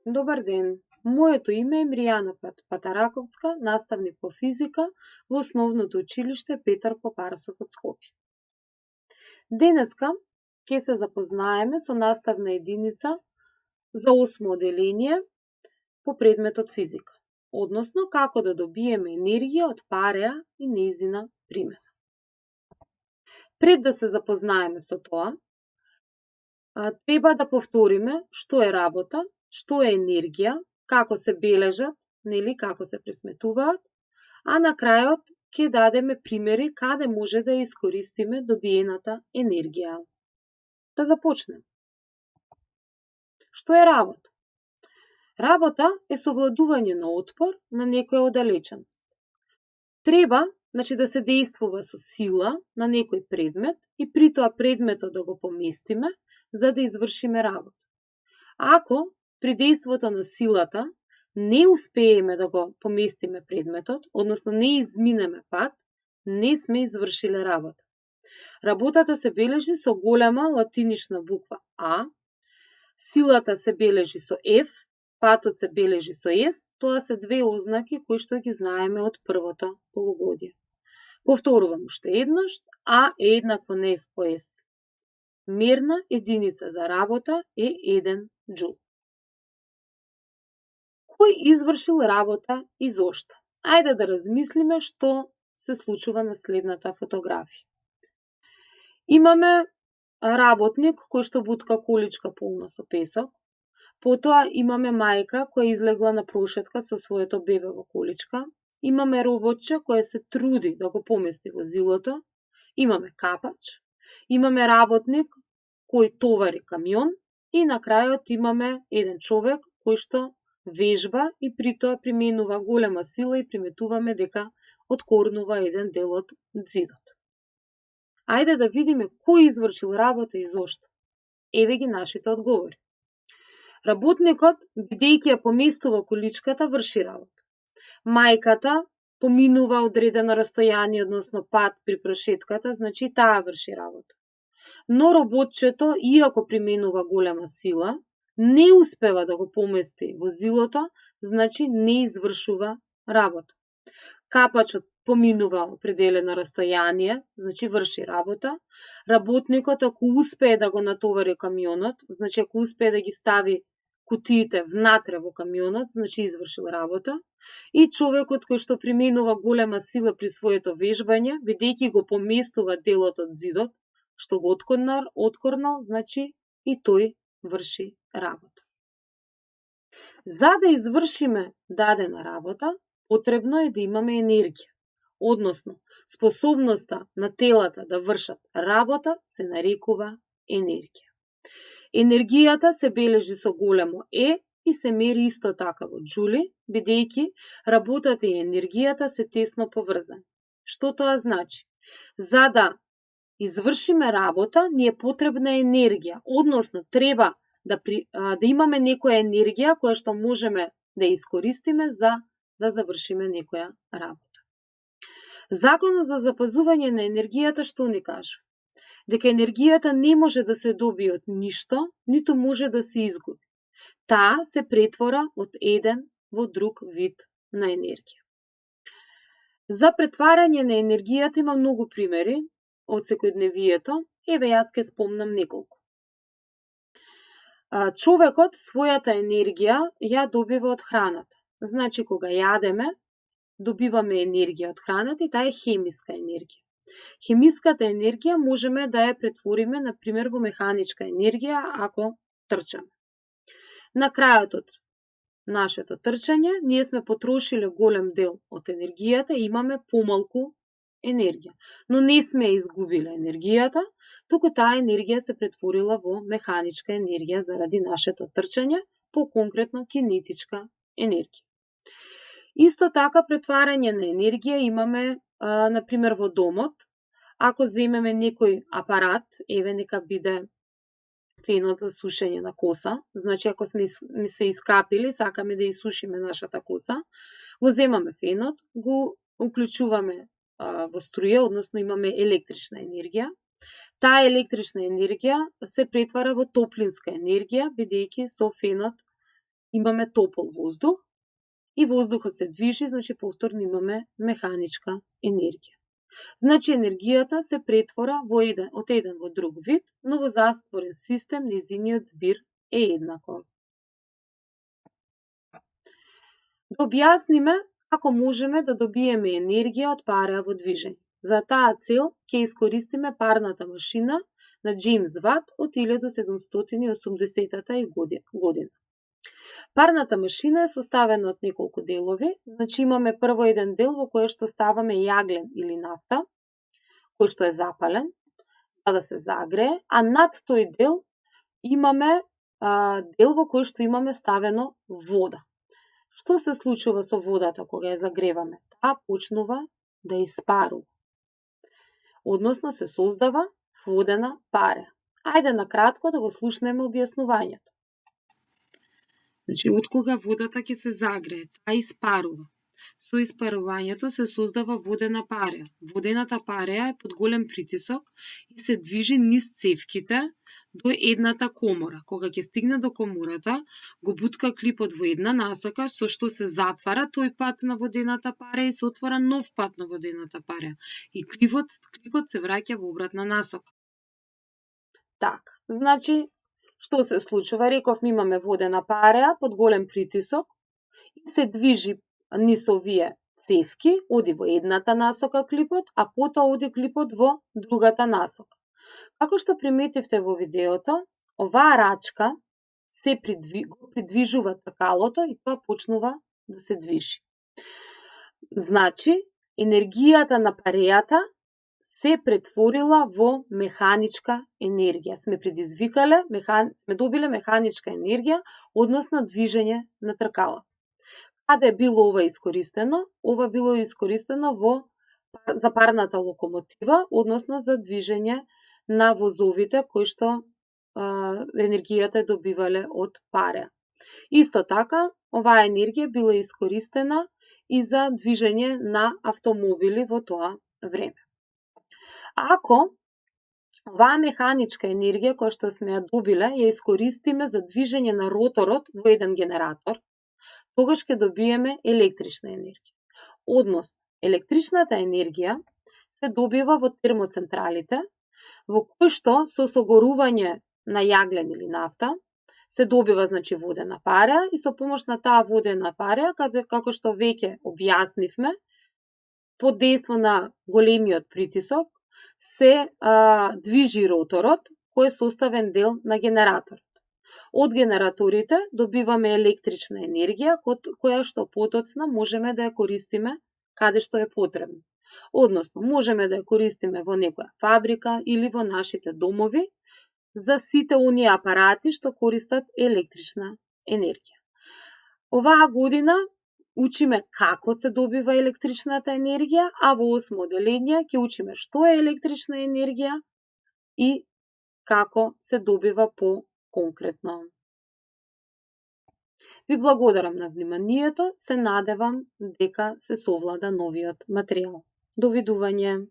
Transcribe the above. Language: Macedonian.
Добар ден. Моето име е Миријана Патараковска, наставник по физика во Основното училиште Петар Попарасов од Скопје. Денеска ќе се запознаеме со наставна единица за 8 оделение по предметот физика, односно како да добиеме енергија од пареа и нејзина примена. Пред да се запознаеме со тоа, треба да повториме што е работа, што е енергија, како се бележат, нели, како се пресметуваат, а на крајот ќе дадеме примери каде може да ја искористиме добиената енергија. Да започнем. Што е работа? Работа е совладување на отпор на некоја оддалеченост. Треба, да се действува со сила на некој предмет и при тоа предметот да го поместиме за да извршиме работа. Ако при действото на силата не успееме да го поместиме предметот, односно не изминеме пат, не сме извршиле работа. Работата се бележи со голема латинична буква А, силата се бележи со F, патот се бележи со S, тоа се две ознаки кои што ги знаеме од првото полугодие. Повторувам уште еднаш, А е еднакво на F по S. Мерна единица за работа е 1 джул. Кој извршил работа и зошто? Ајде да размислиме што се случува на следната фотографија. Имаме работник кој што бутка количка полна со песок, потоа имаме мајка која излегла на прошетка со своето бебе во количка, имаме роботче кој се труди да го помести возилото, имаме капач, имаме работник кој товари камион и на крајот имаме еден човек кој што вежба и при тоа применува голема сила и приметуваме дека откорнува еден дел од ѕидот. Ајде да видиме кој извршил работа и зошто. Еве ги нашите одговори. Работникот, бидејќи ја поместува количката, врши работа. Мајката поминува одредено растојание, односно пат при прошетката, значи таа врши работа. Но роботчето, иако применува голема сила, не успева да го помести возилото, значи не извршува работа. Капачот поминува определено растојание, значи врши работа. Работникот, ако успее да го натовари камионот, значи ако успее да ги стави кутиите внатре во камионот, значи извршил работа. И човекот кој што применува голема сила при своето вежбање, бидејќи го поместува делот од ѕидот, што го откорнал, значи и тој врши работа. За да извршиме дадена работа, потребно е да имаме енергија, односно способноста на телата да вршат работа се нарекува енергија. Енергијата се бележи со големо Е и се мери исто така во джули, бидејќи работата и енергијата се тесно поврзани. Што тоа значи? За да извршиме работа, ни е потребна енергија, односно треба да имаме некоја енергија која што можеме да искористиме за да завршиме некоја работа. Законот за запазување на енергијата што ни кажува? Дека енергијата не може да се добие од ништо, ниту може да се изгуби. Таа се претвора од еден во друг вид на енергија. За претварање на енергијата има многу примери од секојдневието, еве јас ќе спомнам неколку. Човекот својата енергија ја добива од храната. Значи, кога јадеме, добиваме енергија од храната и таа е хемиска енергија. Хемиската енергија можеме да ја претвориме, например, во механичка енергија ако трчаме. На крајот од нашето трчање, ние сме потрошиле голем дел од енергијата и имаме помалку енергија. Но не сме изгубиле енергијата, туку таа енергија се претворила во механичка енергија заради нашето трчање, по-конкретно кинетичка енергија. Исто така претварање на енергија имаме, например, во домот. Ако земеме некој апарат, еве нека биде фенот за сушење на коса, значи ако сме се искапили, сакаме да исушиме нашата коса, го земаме фенот, го уклучуваме во струја, односно имаме електрична енергија. Таа електрична енергија се претвара во топлинска енергија, бидејќи со фенот имаме топол воздух и воздухот се движи, значи повторно имаме механичка енергија. Значи енергијата се претвора од еден во друг вид, но во затворен систем нејзиниот збир е еднаков. Да објасниме како можеме да добиеме енергија од пареа во движење. За таа цел ќе искористиме парната машина на Џејмс Ват од 1780 година. Парната машина е составена од неколку делови, значи имаме прво еден дел во кој што ставаме јаглен или нафта, кој што е запален, за да се загрее, а над тој дел имаме дел во кој што имаме ставено вода. Што се случува со водата кога ја загреваме? Таа почнува да испарува. Односно се создава водена паре. Ајде накратко да го слушнеме објаснувањето. Значи, од кога водата ќе се загрее, таа испарува. Со испарувањето се создава водена пареја. Водената пареја е под голем притисок и се движи низ цевките до едната комора. Кога ќе стигне до комората, го бутка клипот во една насока, со што се затвара тој пат на водената пареја и се отвора нов пат на водената пареја. И клипот се враќа во обратна насока. Така, значи, што се случува? Рековме имаме водена пареја под голем притисок и се движи низ овие цевки, оди во едната насока клипот, а потоа оди клипот во другата насока. Како што приметивте во видеото, оваа рачка се придвижува тркалото и тоа почнува да се движи. Значи, енергијата на парејата се претворила во механичка енергија. Сме добиле механичка енергија, односно движење на тркалото. Каде е било ова искористено? Ова било искористено за парната локомотива, односно за движење на возовите кои што енергијата е добивале од пареја. Исто така, оваа енергија била искористена и за движење на автомобили во тоа време. Ако оваа механичка енергија која што сме ја добиле, ја искористиме за движење на роторот во еден генератор, тогаш ќе добиеме електрична енергија. Односно, електричната енергија се добива во термоцентралите, во кои што со согорување на јаглен или нафта се добива, значи, водена пареја и со помош на таа водена пареја, како што веќе објаснивме, под дејство на големиот притисок се движи роторот, кој е составен дел на генераторот. Од генераторите добиваме електрична енергија, која што потоцна можеме да ја користиме каде што е потребно. Односно, можеме да ја користиме во некоја фабрика или во нашите домови за сите оние апарати што користат електрична енергија. Оваа година учиме како се добива електричната енергија, а во 8 оделение ќе учиме што е електрична енергија и како се добива по-конкретно. Ви благодарам на вниманието, се надевам дека се совлада новиот материјал. Довидување!